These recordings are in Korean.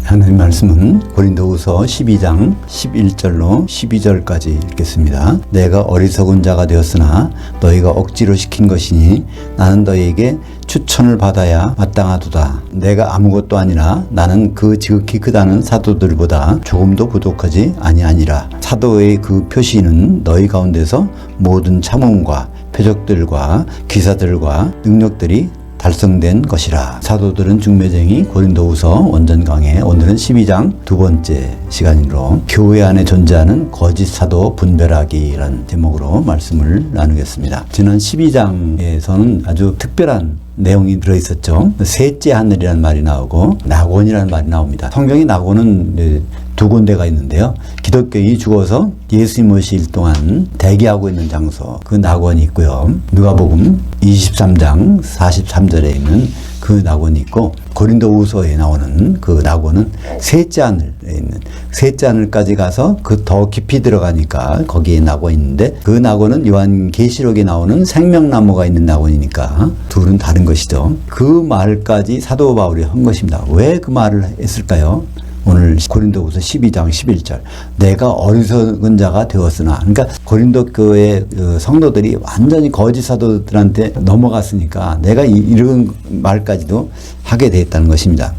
하나님 말씀은 고린도후서 12장 11절로 12절까지 읽겠습니다. 내가 어리석은 자가 되었으나 너희가 억지로 시킨 것이니 나는 너희에게 추천을 받아야 마땅하도다. 내가 아무것도 아니라 나는 그 지극히 크다는 사도들보다 조금도 부족하지 아니하니라. 사도의 그 표시는 너희 가운데서 모든 참음과 표적들과 기사들과 능력들이 달성된 것이라. 사도들은 중매쟁이 고린도후서 원전 강해. 오늘은 12장 두 번째 시간으로 교회 안에 존재하는 거짓 사도 분별하기라는 제목으로 말씀을 나누겠습니다. 지난 12장에서는 아주 특별한 내용이 들어있었죠. 셋째 하늘이라는 말이 나오고 낙원이라는 말이 나옵니다. 성경에 낙원은 두 군데가 있는데요. 기독교인이 죽어서 예수님 오실 동안 대기하고 있는 장소, 그 낙원이 있고요. 누가복음 23장 43절에 있는 그 낙원이 있고, 고린도후서에 나오는 그 낙원은 셋째 하늘에 있는, 셋째 하늘까지 가서 그 더 깊이 들어가니까 거기에 낙원이 있는데, 그 낙원은 요한계시록에 나오는 생명나무가 있는 낙원이니까 둘은 다른 것이죠. 그 말까지 사도 바울이 한 것입니다. 왜 그 말을 했을까요? 오늘 고린도후서 12장 11절, 내가 어리석은 자가 되었으나, 그러니까 고린도 교회 성도들이 완전히 거짓 사도들한테 넘어갔으니까 내가 이런 말까지도 하게 되었다는 것입니다.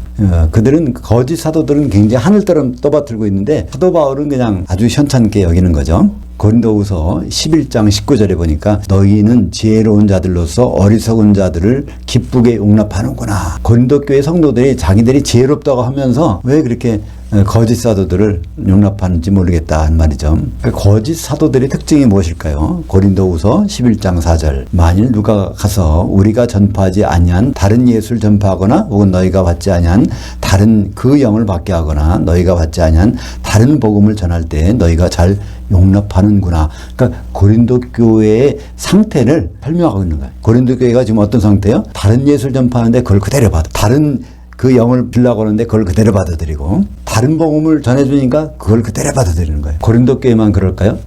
그들은 거짓 사도들은 굉장히 하늘처럼 떠받들고 있는데 사도 바울은 그냥 아주 현찮게 여기는 거죠. 고린도후서 11장 19절에 보니까 너희는 지혜로운 자들로서 어리석은 자들을 기쁘게 용납하는구나. 고린도 교회 성도들이 자기들이 지혜롭다고 하면서 왜 그렇게 거짓 사도들을 용납하는지 모르겠다 한 말이죠. 거짓 사도들의 특징이 무엇일까요? 고린도후서 11장 4절, 만일 누가 가서 우리가 전파하지 아니한 다른 예수를 전파하거나 혹은 너희가 받지 아니한 다른 그 영을 받게 하거나 너희가 받지 아니한 다른 복음을 전할 때 너희가 잘 용납하는구나. 그러니까 고린도 교회의 상태를 설명하고 있는 거예요. 고린도 교회가 지금 어떤 상태예요? 다른 예수를 전파하는데 그걸 그대로 받아. 다른 그 영을 빌라고 하는데 그걸 그대로 받아들이고, 다른 복음을 전해주니까 그걸 그대로 받아들이는 거예요. 고린도 교회만 그럴까요?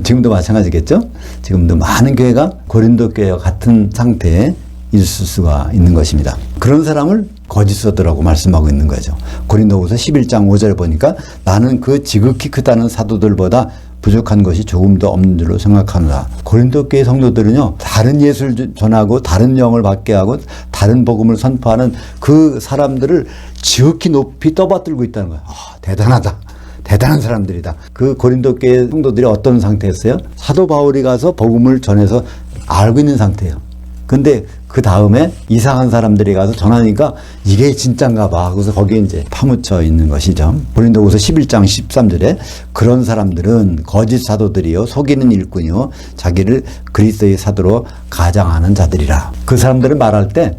지금도 마찬가지겠죠? 지금도 많은 교회가 고린도 교회와 같은 상태에 있을 수가 있는 것입니다. 그런 사람을 거짓 사도라고 말씀하고 있는 거죠. 고린도후서 11장 5절 보니까 나는 그 지극히 크다는 사도들보다 부족한 것이 조금도 없는 줄로 생각하노라. 고린도 교회 성도들은요, 다른 예수를 전하고 다른 영을 받게 하고 다른 복음을 선포하는 그 사람들을 지극히 높이 떠받들고 있다는 거예요. 대단하다. 대단한 사람들이다. 그 고린도 교회 성도들이 어떤 상태였어요? 사도 바울이 가서 복음을 전해서 알고 있는 상태예요. 근데 그 다음에 이상한 사람들이 가서 전하니까 이게 진짠가 봐. 그래서 거기에 이제 파묻혀 있는 것이죠. 고린도후서 11장 13절에 그런 사람들은 거짓 사도들이요, 속이는 일꾼이요, 자기를 그리스도의 사도로 가장하는 자들이라. 그 사람들을 말할 때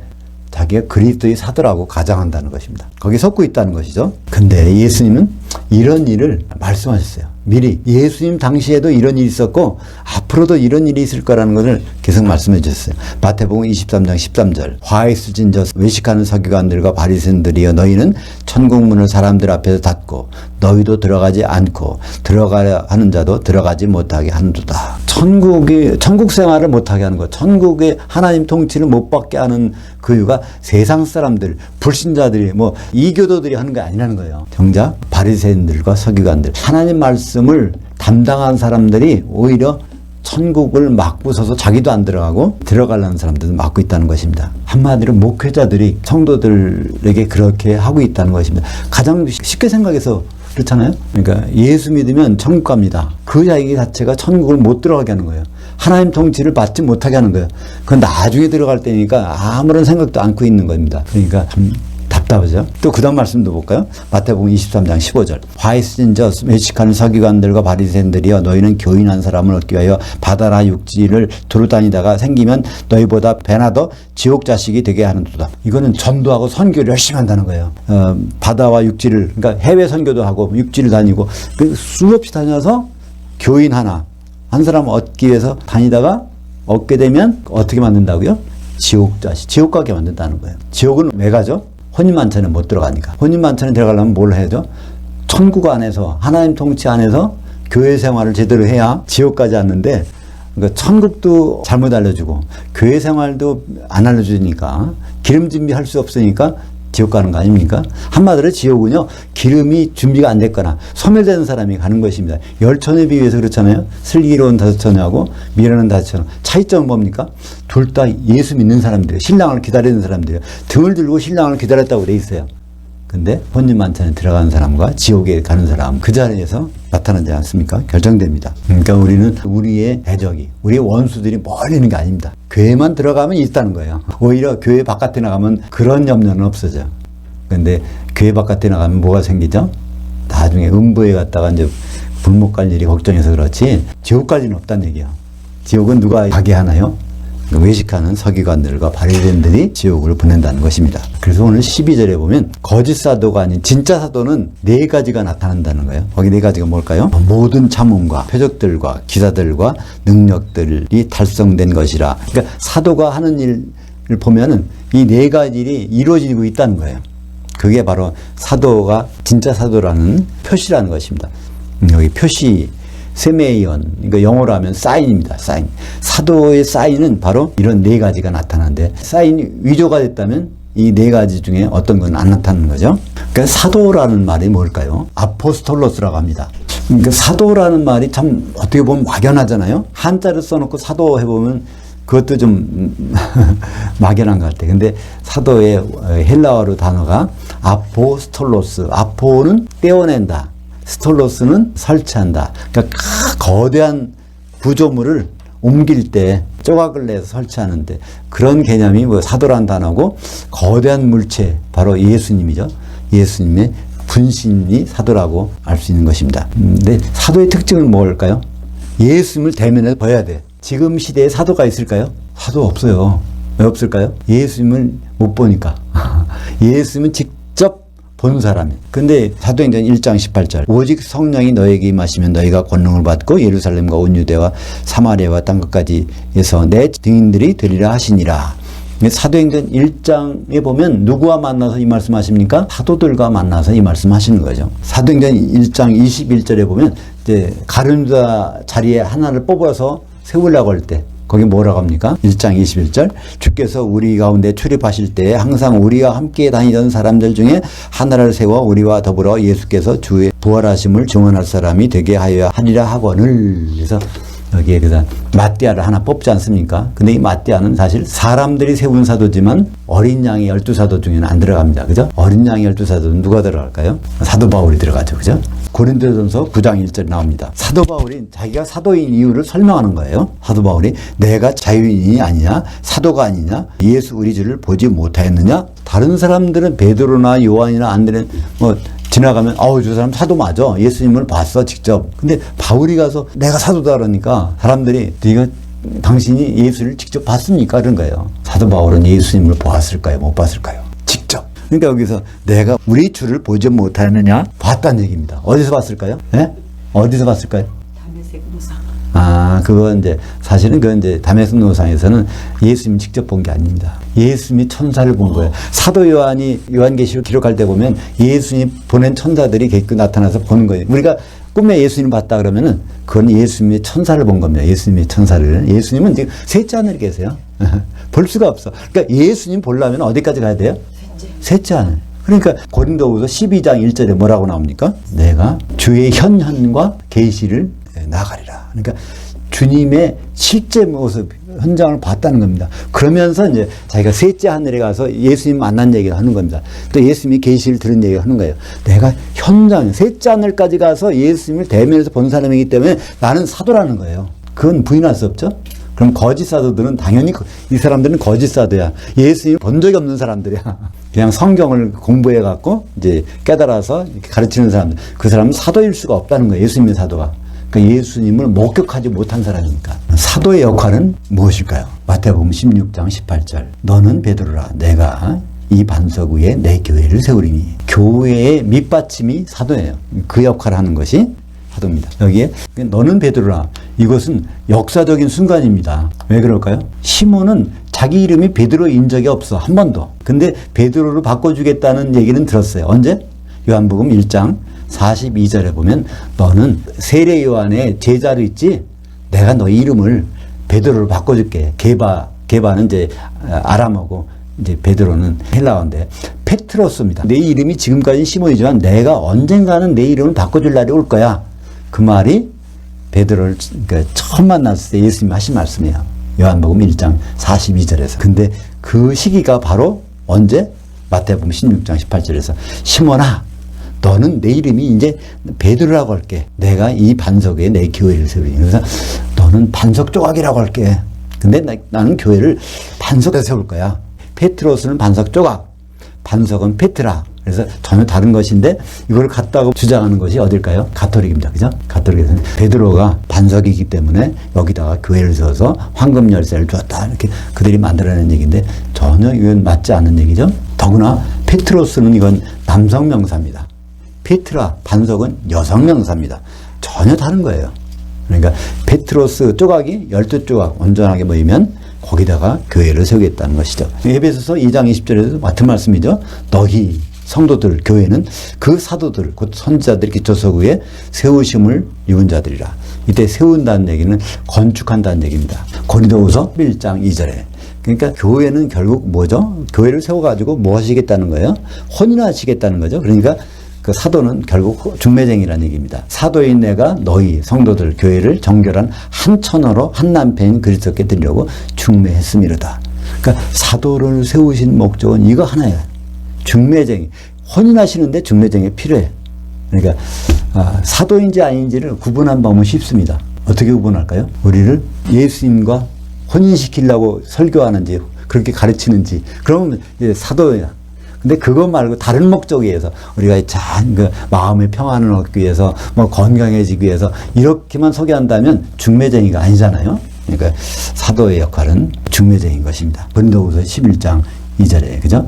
자기가 그리스도의 사도라고 가장한다는 것입니다. 거기에 섞고 있다는 것이죠. 근데 예수님은 이런 일을 말씀하셨어요. 미리 예수님 당시에도 이런 일이 있었고 앞으로도 이런 일이 있을 거라는 것을 계속 말씀해 주셨어요. 마태복음 23장 13절, 화에 수진 저 외식하는 서기관들과 바리새인들이여 너희는 천국문을 사람들 앞에서 닫고 너희도 들어가지 않고 들어가야 하는 자도 들어가지 못하게 한도다. 천국 생활을 못하게 하는 것, 천국의 하나님 통치를 못 받게 하는 그 이유가 세상 사람들, 불신자들이 이교도들이 하는 게 아니라는 거예요. 정작 바리새인들과 서기관들, 하나님 말씀을 담당한 사람들이 오히려 천국을 막고 서서 자기도 안 들어가고 들어가려는 사람들도 막고 있다는 것입니다. 한마디로 목회자들이 성도들에게 그렇게 하고 있다는 것입니다. 가장 쉽게 생각해서 그렇잖아요. 그러니까 예수 믿으면 천국 갑니다. 그 이야기 자체가 천국을 못 들어가게 하는 거예요. 하나님 통치를 받지 못하게 하는 거예요. 그건 나중에 들어갈 때니까 아무런 생각도 않고 있는 겁니다. 그러니까 참 답답하죠. 또 그 다음 말씀도 볼까요? 마태복음 23장 15절, 화에 쓰진 저 외식하는 서기관들과 바리새인들이여 너희는 교인한 사람을 얻기 위하여 바다나 육지를 두루 다니다가 생기면 너희보다 배나 더 지옥 자식이 되게 하는도다. 이거는 전도하고 선교를 열심히 한다는 거예요. 바다와 육지를, 그러니까 해외 선교도 하고 육지를 다니고 수없이 다녀서 교인 한 사람 얻기 위해서 다니다가 얻게 되면 어떻게 만든다고요? 지옥 자식, 지옥 가게 만든다는 거예요. 지옥은 왜 가죠? 혼인만찬에 못 들어가니까. 혼인만찬에 들어가려면 뭘 해야죠? 천국 안에서, 하나님 통치 안에서 교회 생활을 제대로 해야 지옥 가지 않는데, 그러니까 천국도 잘못 알려주고 교회 생활도 안 알려주니까 기름짐비 할 수 없으니까 지옥 가는 거 아닙니까? 한마디로 지옥은요, 기름이 준비가 안 됐거나 소멸된 사람이 가는 것입니다. 10처녀에 비해서 그렇잖아요. 슬기로운 5처녀하고 미련한 5처녀. 차이점은 뭡니까? 둘 다 예수 믿는 사람들이에요. 신랑을 기다리는 사람들이에요. 등을 들고 신랑을 기다렸다고 돼 있어요. 근데 혼인 만찬에 들어가는 사람과 지옥에 가는 사람, 그 자리에서 나타나지 않습니까? 결정됩니다. 그러니까 우리는 우리의 대적이, 우리의 원수들이 멀리 있는 게 아닙니다. 교회만 들어가면 있다는 거예요. 오히려 교회 바깥에 나가면 그런 염려는 없어져요. 근데 교회 바깥에 나가면 뭐가 생기죠? 나중에 음부에 갔다가 이제 불못 갈 일이 걱정해서 그렇지, 지옥 갈 일은 없다는 얘기예요. 지옥은 누가 가게 하나요? 외식하는 서기관들과 바리새인들이 지옥을 보낸다는 것입니다. 그래서 오늘 12절에 보면 거짓 사도가 아닌 진짜 사도는 4가지가 나타난다는 거예요. 거기 4가지가 뭘까요? 모든 참음과 표적들과 기사들과 능력들이 달성된 것이라. 그러니까 사도가 하는 일을 보면은 이 4가지 일이 이루어지고 있다는 거예요. 그게 바로 사도가 진짜 사도라는 표시라는 것입니다. 여기 표시 세메이언, 그러니까 영어로 하면 사인입니다. 사인. 사도의 사인은 바로 이런 4가지가 나타나는데, 사인이 위조가 됐다면 이 4가지 중에 어떤 건 안 나타나는 거죠. 그러니까 사도라는 말이 뭘까요? 아포스톨로스라고 합니다. 그러니까 사도라는 말이 참 어떻게 보면 막연하잖아요. 한자를 써놓고 사도 해보면 그것도 좀 막연한 것 같아요. 근데 사도의 헬라어로 단어가 아포스톨로스. 아포는 떼어낸다. 스톨로스는 설치한다. 그러니까 거대한 구조물을 옮길 때 조각을 내서 설치하는데, 그런 개념이 뭐 사도란 단어고, 거대한 물체, 바로 예수님이죠. 예수님의 분신이 사도라고 알 수 있는 것입니다. 근데 사도의 특징은 뭘까요? 예수님을 대면에서 봐야 돼. 지금 시대에 사도가 있을까요? 사도 없어요. 왜 없을까요? 예수님을 못 보니까. 예수님은 직접 본 사람이. 근데 사도행전 1장 18절, 오직 성령이 너에게 임하시면 너희가 권능을 받고 예루살렘과 온 유대와 사마리아와 땅 끝까지에서 내 증인들이 되리라 하시니라. 사도행전 1장에 보면 누구와 만나서 이 말씀하십니까? 사도들과 만나서 이 말씀하시는 거죠. 사도행전 1장 21절에 보면 이제 가룟유다 자리에 하나를 뽑아서 세우려고 할 때, 거기 뭐라고 합니까? 1장 21절, 주께서 우리 가운데 출입하실 때에 항상 우리와 함께 다니던 사람들 중에 하나를 세워 우리와 더불어 예수께서 주의 부활하심을 증언할 사람이 되게 하여야 하리라 하거늘. 그래서 여기에 그래서 마띠아를 하나 뽑지 않습니까? 근데 이 마띠아는 사실 사람들이 세운 사도지만 어린 양의 12사도 중에는 안 들어갑니다. 그죠? 어린 양의 12사도는 누가 들어갈까요? 사도 바울이 들어가죠. 그죠? 고린도전서 9장 1절 나옵니다. 사도 바울이 자기가 사도인 이유를 설명하는 거예요. 사도 바울이 내가 자유인이 아니냐, 사도가 아니냐, 예수 우리 주를 보지 못하였느냐. 다른 사람들은 베드로나 요한이나 안드레는 뭐 지나가면 저 사람 사도 맞아, 예수님을 봤어 직접. 근데 바울이 가서 내가 사도다 그러니까 사람들이 당신이 예수를 직접 봤습니까? 그런 거예요. 사도 바울은 예수님을 보았을까요? 못 봤을까요? 직접. 그러니까 여기서 내가 우리 주를 보지 못하느냐, 봤다는 얘기입니다. 어디서 봤을까요? 예? 어디서 봤을까요? 다메섹 노상. 그건 이제 사실은 그건 이제 다메섹 노상에서는 예수님 직접 본 게 아닙니다. 예수님이 천사를 본 거예요. 사도 요한이 요한계시록 기록할 때 보면 예수님 보낸 천사들이 나타나서 보는 거예요. 우리가 꿈에 예수님 봤다 그러면은 그건 예수님의 천사를 본 겁니다. 예수님의 천사를. 예수님은 지금 셋째 하늘에 계세요. 볼 수가 없어. 그러니까 예수님 보려면 어디까지 가야 돼요? 셋째 하늘. 그러니까 고린도후서 12장 1절에 뭐라고 나옵니까? 내가 주의 현현과 계시를 나가리라. 그러니까 주님의 실제 모습, 현장을 봤다는 겁니다. 그러면서 이제 자기가 셋째 하늘에 가서 예수님 만난 얘기를 하는 겁니다. 또 예수님이 계시를 들은 얘기를 하는 거예요. 내가 현장, 셋째 하늘까지 가서 예수님을 대면에서 본 사람이기 때문에 나는 사도라는 거예요. 그건 부인할 수 없죠? 그럼 거짓 사도들은 당연히 이 사람들은 거짓 사도야. 예수님 본 적이 없는 사람들이야. 그냥 성경을 공부해 갖고 이제 깨달아서 가르치는 사람들. 그 사람은 사도일 수가 없다는 거예요. 예수님의 사도가. 그러니까 예수님을 목격하지 못한 사람이니까. 사도의 역할은 무엇일까요? 마태복음 16장 18절. 너는 베드로라. 내가 이 반석 위에 내 교회를 세우리니. 교회의 밑받침이 사도예요. 그 역할을 하는 것이 사도입니다. 여기에 너는 베드로라. 이것은 역사적인 순간입니다. 왜 그럴까요? 시몬은 자기 이름이 베드로인 적이 없어. 한 번도. 근데 베드로로 바꿔주겠다는 얘기는 들었어요. 언제? 요한복음 1장 42절에 보면 너는 세례 요한의 제자로 있지? 내가 너 이름을 베드로로 바꿔줄게. 게바는 이제 아람어고 이제 베드로는 헬라어인데 페트로스입니다. 내 이름이 지금까지 시몬이지만 내가 언젠가는 내 이름을 바꿔줄 날이 올 거야. 그 말이 베드로를 그러니까 처음 만났을 때 예수님이 하신 말씀이에요. 요한복음 1장 42절에서. 근데 그 시기가 바로 언제? 마태복음 16장 18절에서 시몬아 너는 내 이름이 이제 베드로라고 할게. 내가 이 반석 위에 내 교회를 세우리. 그래서 너는 반석 조각이라고 할게. 근데 나는 교회를 반석에 세울 거야. 페트로스는 반석 조각, 반석은 페트라. 그래서 전혀 다른 것인데 이걸 갖다가 주장하는 것이 어딜까요? 가톨릭입니다. 그죠? 가톨릭에서는 베드로가 반석이기 때문에 여기다가 교회를 세워서 황금 열쇠를 주었다. 이렇게 그들이 만들어낸 얘기인데 전혀 이건 맞지 않는 얘기죠. 더구나 페트로스는 이건 남성 명사입니다. 페트라, 반석은 여성 명사입니다. 전혀 다른 거예요. 그러니까 페트로스 조각이 12조각 온전하게 모이면 거기다가 교회를 세우겠다는 것이죠. 에베소서 2장 20절에도 같은 말씀이죠. 너희 성도들, 교회는 그 사도들, 곧 선지자들이 기초석 위에 세우심을 입은 자들이라. 이때 세운다는 얘기는 건축한다는 얘기입니다. 고린도후서 1장 2절에. 그러니까 교회는 결국 뭐죠? 교회를 세워가지고 뭐 하시겠다는 거예요? 혼인하시겠다는 거죠. 그러니까 그 사도는 결국 중매쟁이라는 얘기입니다. 사도인 내가 너희 성도들 교회를 정결한 한 처녀로 한 남편인 그리스도께 드리려고 중매했음이로다. 그러니까 사도를 세우신 목적은 이거 하나예요. 중매쟁이. 혼인하시는데 중매쟁이 필요해. 그러니까 사도인지 아닌지를 구분한 방법은 쉽습니다. 어떻게 구분할까요? 우리를 예수님과 혼인시키려고 설교하는지 그렇게 가르치는지 그러면 이제 사도야. 근데 그거 말고 다른 목적에 의해서 우리가 그 마음의 평안을 얻기 위해서 뭐 건강해지기 위해서 이렇게만 소개한다면 중매쟁이가 아니잖아요. 그러니까 사도의 역할은 중매쟁인 것입니다. 고린도후서 11장 2절에 그죠?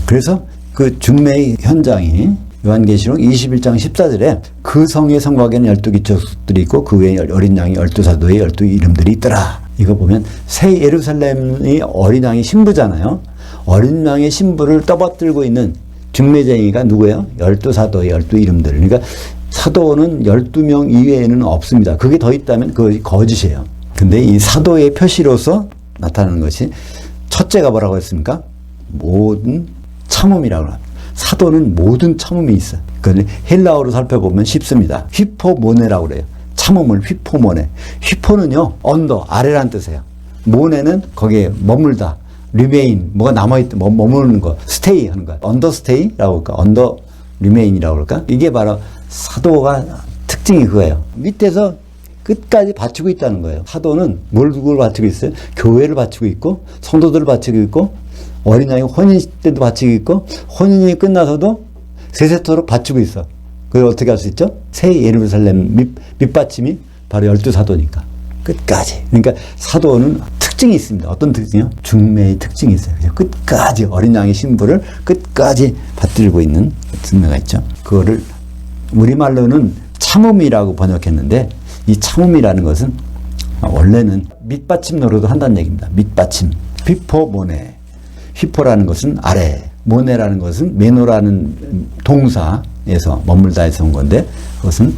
그래서 그 중매의 현장이 요한계시록 21장 14절에 그 성의 성곽에는 12기초들이 있고 그 외에 어린 양이 12사도의 12 이름들이 있더라. 이거 보면 새 예루살렘이 어린 양의 신부잖아요. 어린 양의 신부를 떠받들고 있는 중매쟁이가 누구예요? 12사도의 12 이름들. 그러니까 사도는 12명 이외에는 없습니다. 그게 더 있다면 그것이 거짓이에요. 근데 이 사도의 표시로서 나타나는 것이 첫째가 뭐라고 했습니까? 모든 참음이라고 합니다. 사도는 모든 참음이 있어요. 그걸 헬라어로 살펴보면 쉽습니다. 휘포모네라고 그래요. 참음을 휘포모네. 휘포는요, 언더, 아래란 뜻이에요. 모네는 거기에 머물다. 리메인, 뭐가 남아있다, 머무르는 거, 스테이 하는 거야. 언더스테이라고 할까? 언더 리메인이라고 할까? 이게 바로 사도가 특징이 그거예요. 밑에서 끝까지 바치고 있다는 거예요. 사도는 뭘 바치고 있어요? 교회를 바치고 있고, 성도들을 바치고 있고, 어린 양이 혼인 때도 바치고 있고, 혼인이 끝나서도 세세토록 바치고 있어. 그걸 어떻게 할 수 있죠? 새 예루살렘 밑받침이 바로 12사도니까. 끝까지. 그러니까 사도는 특징이 있습니다. 어떤 특징이요? 중매의 특징이 있어요. 그죠? 끝까지 어린 양의 신부를 끝까지 받들고 있는 중매가 있죠. 그거를 우리말로는 참음이라고 번역했는데 이 참음이라는 것은 원래는 밑받침 노릇도 한다는 얘기입니다. 밑받침. 휘포모네. 휘포라는 것은 아래, 모네라는 것은 메노라는 동사에서 머물다에서 온 건데 그것은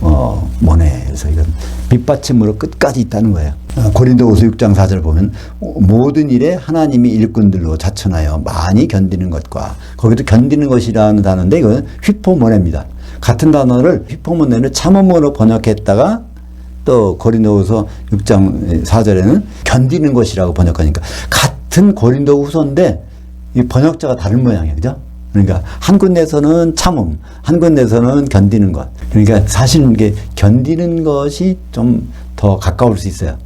휘포모네에서 이건 밑받침으로 끝까지 있다는 거예요. 고린도후서 6장 4절 보면 모든 일에 하나님이 일꾼들로 자천하여 많이 견디는 것과 거기도 견디는 것이라는 단어인데 이건 휘포모네입니다. 같은 단어를 휘포모네를 참음으로 번역했다가 또 고린도후서 6장 4절에는 견디는 것이라고 번역하니까 같은 고린도후서인데 이 번역자가 다른 모양이에요. 그죠? 그러니까 한 군데서는 참음, 한 군데서는 견디는 것. 그러니까 사실 이게 견디는 것이 좀 더 가까울 수 있어요.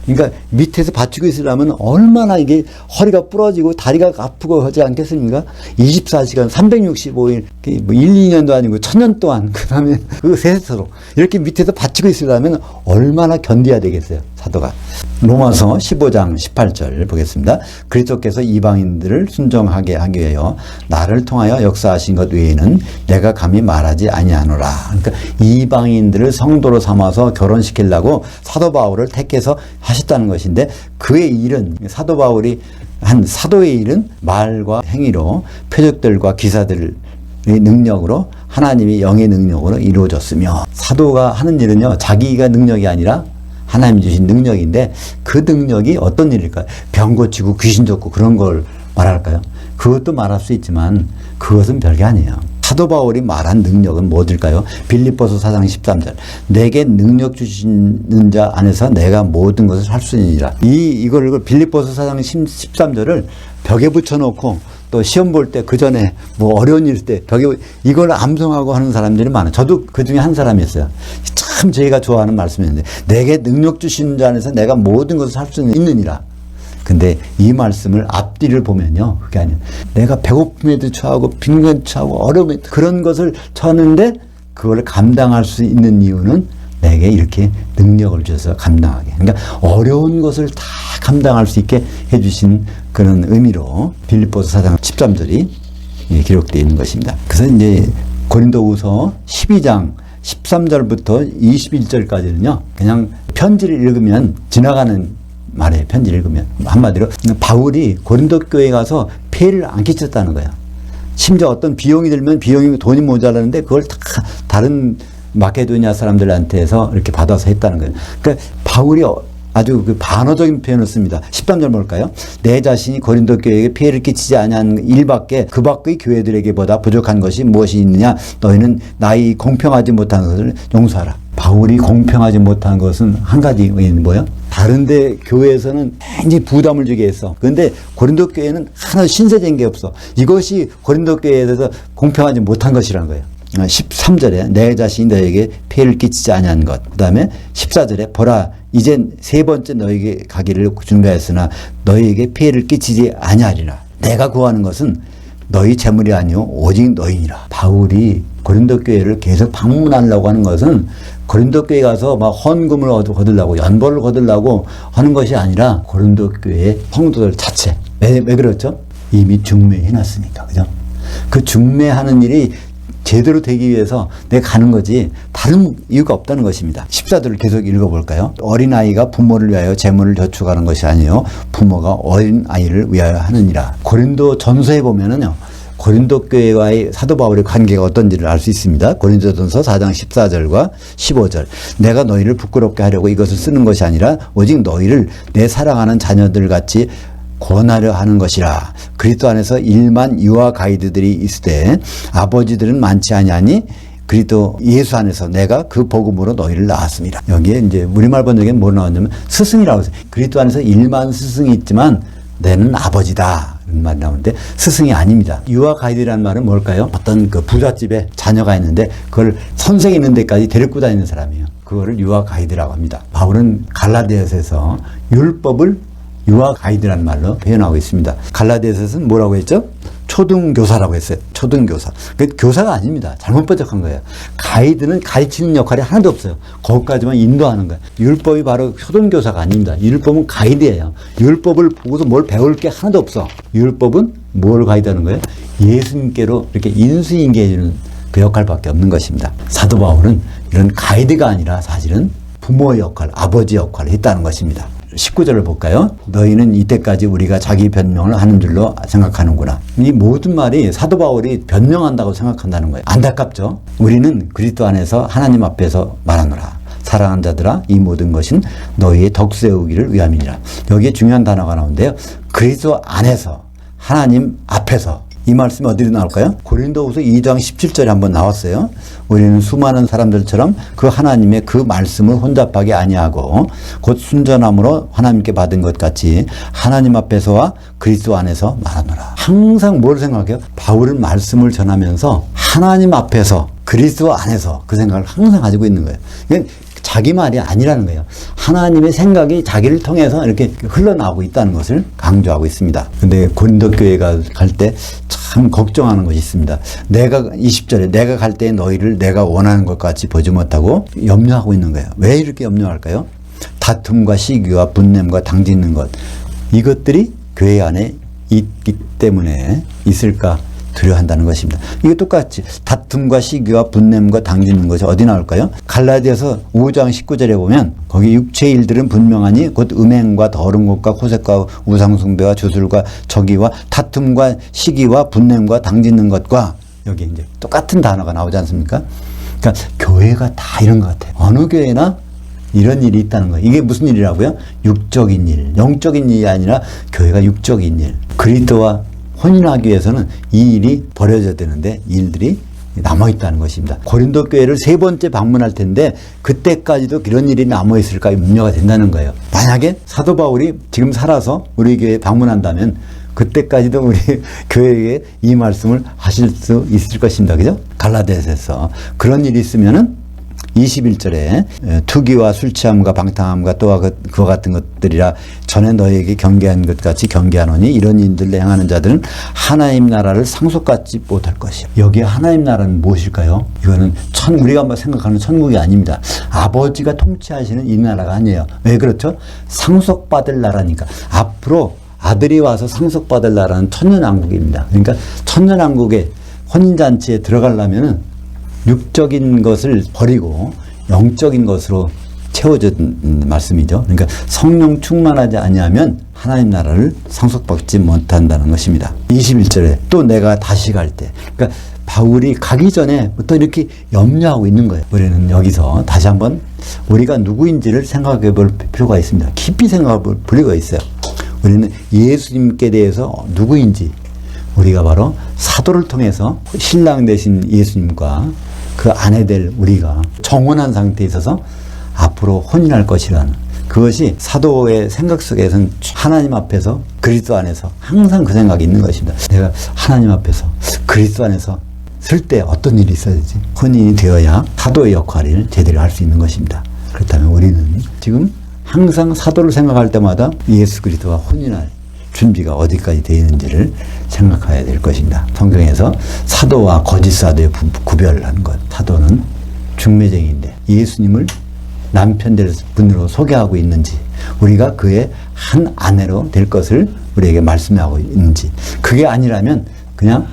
그러니까 밑에서 받치고 있으려면 얼마나 이게 허리가 부러지고 다리가 아프고 하지 않겠습니까? 24시간 365일 뭐 1, 2년도 아니고 1000년 동안 그다음에 그 세세토록 이렇게 밑에서 받치고 있으려면 얼마나 견뎌야 되겠어요. 사도가. 로마서 15장 18절 보겠습니다. 그리스도께서 이방인들을 순종하게 하기 위하여 나를 통하여 역사하신 것 외에는 내가 감히 말하지 아니하노라. 그러니까 이방인들을 성도로 삼아서 결혼시키려고 사도 바울을 택해서 하셨다는 것인데 그의 일은 사도 바울이 한 사도의 일은 말과 행위로 표적들과 기사들의 능력으로 하나님이 영의 능력으로 이루어졌으며 사도가 하는 일은요 자기가 능력이 아니라 하나님이 주신 능력인데 그 능력이 어떤 일일까요? 병 고치고 귀신 쫓고 그런 걸 말할까요? 그것도 말할 수 있지만 그것은 별게 아니에요. 사도 바울이 말한 능력은 뭐일까요? 빌립보서 4장 13절. 내게 능력 주시는 자 안에서 내가 모든 것을 할 수 있느니라. 이걸 빌립보서 4장 13절을 벽에 붙여놓고 또 시험 볼 때 그 전에 뭐 어려운 일 때 벽에 이걸 암송하고 하는 사람들이 많아요. 저도 그 중에 한 사람이었어요. 참 저희가 좋아하는 말씀이었는데 내게 능력 주시는 자 안에서 내가 모든 것을 할 수 있느니라. 근데 이 말씀을 앞뒤를 보면요. 그게 아니에요. 내가 배고픔에도 처하고 빈곤에도 처하고 어려움에 그런 것을 처하는데 그걸 감당할 수 있는 이유는 내게 이렇게 능력을 주셔서 감당하게. 그러니까 어려운 것을 다 감당할 수 있게 해주신 그런 의미로 빌립보서 4장 13절이 기록되어 있는 것입니다. 그래서 이제 고린도후서 12장 13절부터 21절까지는요. 그냥 편지를 읽으면 지나가는 말해요. 편지를 읽으면. 한마디로 바울이 고린도 교회에 가서 폐해를 안 끼쳤다는 거예요. 심지어 어떤 비용이 들면 비용이 돈이 모자라는데 그걸 다 다른 마케도니아 사람들한테서 이렇게 받아서 했다는 거예요. 그러니까 바울이 아주 그 반어적인 표현을 씁니다. 13절 뭘까요? 내 자신이 고린도 교회에게 피해를 끼치지 아니한 일밖에 그 밖의 교회들에게보다 부족한 것이 무엇이 있느냐? 너희는 나의 공평하지 못한 것을 용서하라. 바울이 공평하지 못한 것은 한 가지 뭐예요? 다른데 교회에서는 굉장히 부담을 주게 했어. 그런데 고린도 교회는 하나 신세된 게 없어. 이것이 고린도 교회에 대해서 공평하지 못한 것이라는 거예요. 13절에 내 자신이 너에게 피해를 끼치지 아니한 것. 그 다음에 14절에 보라 이젠 세 번째 너에게 가기를 준비하였으나 너희에게 피해를 끼치지 아니하리라. 내가 구하는 것은 너희 재물이 아니오 오직 너희니라. 바울이 고린도 교회를 계속 방문하려고 하는 것은 고린도 교회에 가서 막 헌금을 거두려고 연보를 거두려고 하는 것이 아니라 고린도 교회의 성도들 자체. 왜 그렇죠? 이미 중매해 놨으니까. 그죠? 그 중매하는 일이 제대로 되기 위해서 내가 가는 거지 다른 이유가 없다는 것입니다. 14절을 계속 읽어볼까요? 어린아이가 부모를 위하여 재물을 저축하는 것이 아니요 부모가 어린아이를 위하여 하느니라. 고린도 전서에 보면은요. 고린도 교회와의 사도 바울의 관계가 어떤지를 알 수 있습니다. 고린도전서 4장 14절과 15절. 내가 너희를 부끄럽게 하려고 이것을 쓰는 것이 아니라 오직 너희를 내 사랑하는 자녀들 같이 권하려 하는 것이라. 그리스도 안에서 1만 유아 가이드들이 있을 때 아버지들은 많지 아니하니 그리스도 예수 안에서 내가 그 복음으로 너희를 낳았습니다. 여기에 이제 우리말 번역에는 뭐 나왔냐면 스승이라고 했어요. 그리스도 안에서 1만 스승이 있지만 내는 아버지다. 이런 말이 나오는데 스승이 아닙니다. 유아 가이드라는 말은 뭘까요? 어떤 그 부잣집에 자녀가 있는데 그걸 선생 있는 데까지 데리고 다니는 사람이에요. 그거를 유아 가이드라고 합니다. 바울은 갈라디아서에서 율법을 유아 가이드라는 말로 표현하고 있습니다. 갈라디아서에서는 뭐라고 했죠? 초등교사라고 했어요. 초등교사. 그 교사가 아닙니다. 잘못 번역한 거예요. 가이드는 가르치는 역할이 하나도 없어요. 거기까지만 인도하는 거예요. 율법이 바로 초등교사가 아닙니다. 율법은 가이드예요. 율법을 보고서 뭘 배울 게 하나도 없어. 율법은 뭘 가이드하는 거예요? 예수님께로 이렇게 인수인계해주는 그 역할밖에 없는 것입니다. 사도 바울은 이런 가이드가 아니라 사실은 부모의 역할, 아버지 역할을 했다는 것입니다. 19절을 볼까요? 너희는 이때까지 우리가 자기 변명을 하는 줄로 생각하는구나. 이 모든 말이 사도 바울이 변명한다고 생각한다는 거예요. 안타깝죠? 우리는 그리스도 안에서 하나님 앞에서 말하노라. 사랑하는 자들아 이 모든 것은 너희의 덕 세우기를 위함이니라. 여기에 중요한 단어가 나오는데요. 그리스도 안에서 하나님 앞에서 이 말씀이 어디로 나올까요? 고린도후서 2장 17절에 한번 나왔어요. 우리는 수많은 사람들처럼 그 하나님의 그 말씀을 혼잡하게 아니하고 곧 순전함으로 하나님께 받은 것 같이 하나님 앞에서와 그리스도 안에서 말하노라. 항상 뭘 생각해요? 바울은 말씀을 전하면서 하나님 앞에서 그리스도 안에서 그 생각을 항상 가지고 있는 거예요. 그러니까 자기 말이 아니라는 거예요. 하나님의 생각이 자기를 통해서 이렇게 흘러나오고 있다는 것을 강조하고 있습니다. 근데 고린도 교회가 갈 때 참 걱정하는 것이 있습니다. 내가 20절에 내가 갈 때 너희를 내가 원하는 것 같이 보지 못하고 염려하고 있는 거예요. 왜 이렇게 염려할까요? 다툼과 시기와 분냄과 당짓는 것 이것들이 교회 안에 있기 때문에 있을까 두려워한다는 것입니다. 이게 똑같이 다툼과 시기와 분냄과 당짓는 것이 어디 나올까요? 갈라디아서 5장 19절에 보면 거기 육체의 일들은 분명하니 곧 음행과 더러운 것과 호색과 우상숭배와 주술과 저기와 다툼과 시기와 분냄과 당짓는 것과 여기 이제 똑같은 단어가 나오지 않습니까? 그러니까 교회가 다 이런 것 같아요. 어느 교회나 이런 일이 있다는 거예요. 이게 무슨 일이라고요? 육적인 일, 영적인 일이 아니라 교회가 육적인 일. 그리스도와 혼인하기 위해서는 이 일이 벌어져야 되는데 일들이 남아있다는 것입니다. 고린도 교회를 3번째 방문할 텐데 그때까지도 그런 일이 남아있을까 염려가 된다는 거예요. 만약에 사도 바울이 지금 살아서 우리 교회에 방문한다면 그때까지도 우리 교회에 이 말씀을 하실 수 있을 것입니다. 그죠? 갈라디아서에서 그런 일이 있으면은 21절에 투기와 술 취함과 방탕함과 또한 그와 같은 것들이라 전에 너희에게 경계한 것 같이 경계하노니 이런 일들을 행하는 자들은 하나님 나라를 상속받지 못할 것이요. 여기에 하나님 나라는 무엇일까요? 이거는 우리가 한번 생각하는 천국이 아닙니다. 아버지가 통치하시는 이 나라가 아니에요. 왜 그렇죠? 상속받을 나라니까. 앞으로 아들이 와서 상속받을 나라는 천년왕국입니다. 그러니까 천년왕국의 혼인잔치에 들어가려면은 육적인 것을 버리고 영적인 것으로 채워진 말씀이죠. 그러니까 성령 충만하지 아니하면 하나님 나라를 상속받지 못한다는 것입니다. 21절에 또 내가 다시 갈 때, 그러니까 바울이 가기 전에부터 이렇게 염려하고 있는 거예요. 우리는 여기서 다시 한번 우리가 누구인지를 생각해 볼 필요가 있습니다. 깊이 생각해 볼 필요가 있어요. 우리는 예수님께 대해서 누구인지 우리가 바로 사도를 통해서 신랑 되신 예수님과 그 아내 될 우리가 정혼한 상태에 있어서 앞으로 혼인할 것이라는 그것이 사도의 생각 속에서는 하나님 앞에서 그리스도 안에서 항상 그 생각이 있는 것입니다. 내가 하나님 앞에서 그리스도 안에서 설 때 어떤 일이 있어야지 혼인이 되어야 사도의 역할을 제대로 할 수 있는 것입니다. 그렇다면 우리는 지금 항상 사도를 생각할 때마다 예수 그리스도와 혼인할 준비가 어디까지 되어 있는지를 생각해야 될 것입니다. 성경에서 사도와 거짓 사도의 구별을 하는 것. 사도는 중매쟁이인데 예수님을 남편 될 분으로 소개하고 있는지 우리가 그의 한 아내로 될 것을 우리에게 말씀하고 있는지 그게 아니라면 그냥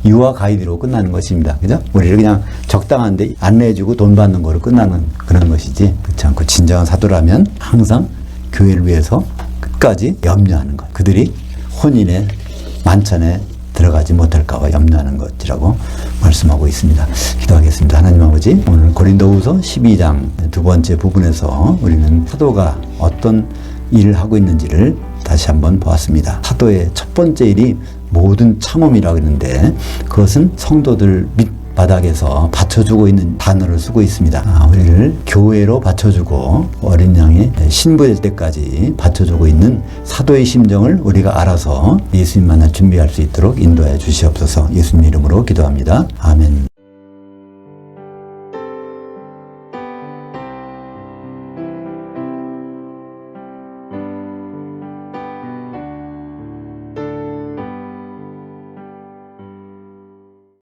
유아 가이드로 끝나는 것입니다. 그죠? 우리를 그냥 적당한데 안내해주고 돈 받는 거로 끝나는 그런 것이지 그렇지 않고 진정한 사도라면 항상 교회를 위해서 끝까지 염려하는 것. 그들이 혼인의 만찬에 들어가지 못할까봐 염려하는 것이라고 말씀하고 있습니다. 기도하겠습니다. 하나님 아버지, 오늘 고린도후서 12장 두 번째 부분에서 우리는 사도가 어떤 일을 하고 있는지를 다시 한번 보았습니다. 사도의 첫 번째 일이 모든 참음이라고 했는데 그것은 성도들 밑바닥에서 받쳐주고 있는 단어를 쓰고 있습니다. 우리를 교회로 받쳐주고 어린 양이 신부될 때까지 받쳐주고 있는 사도의 심정을 우리가 알아서 예수님 만날 준비할 수 있도록 인도해 주시옵소서. 예수님 이름으로 기도합니다. 아멘.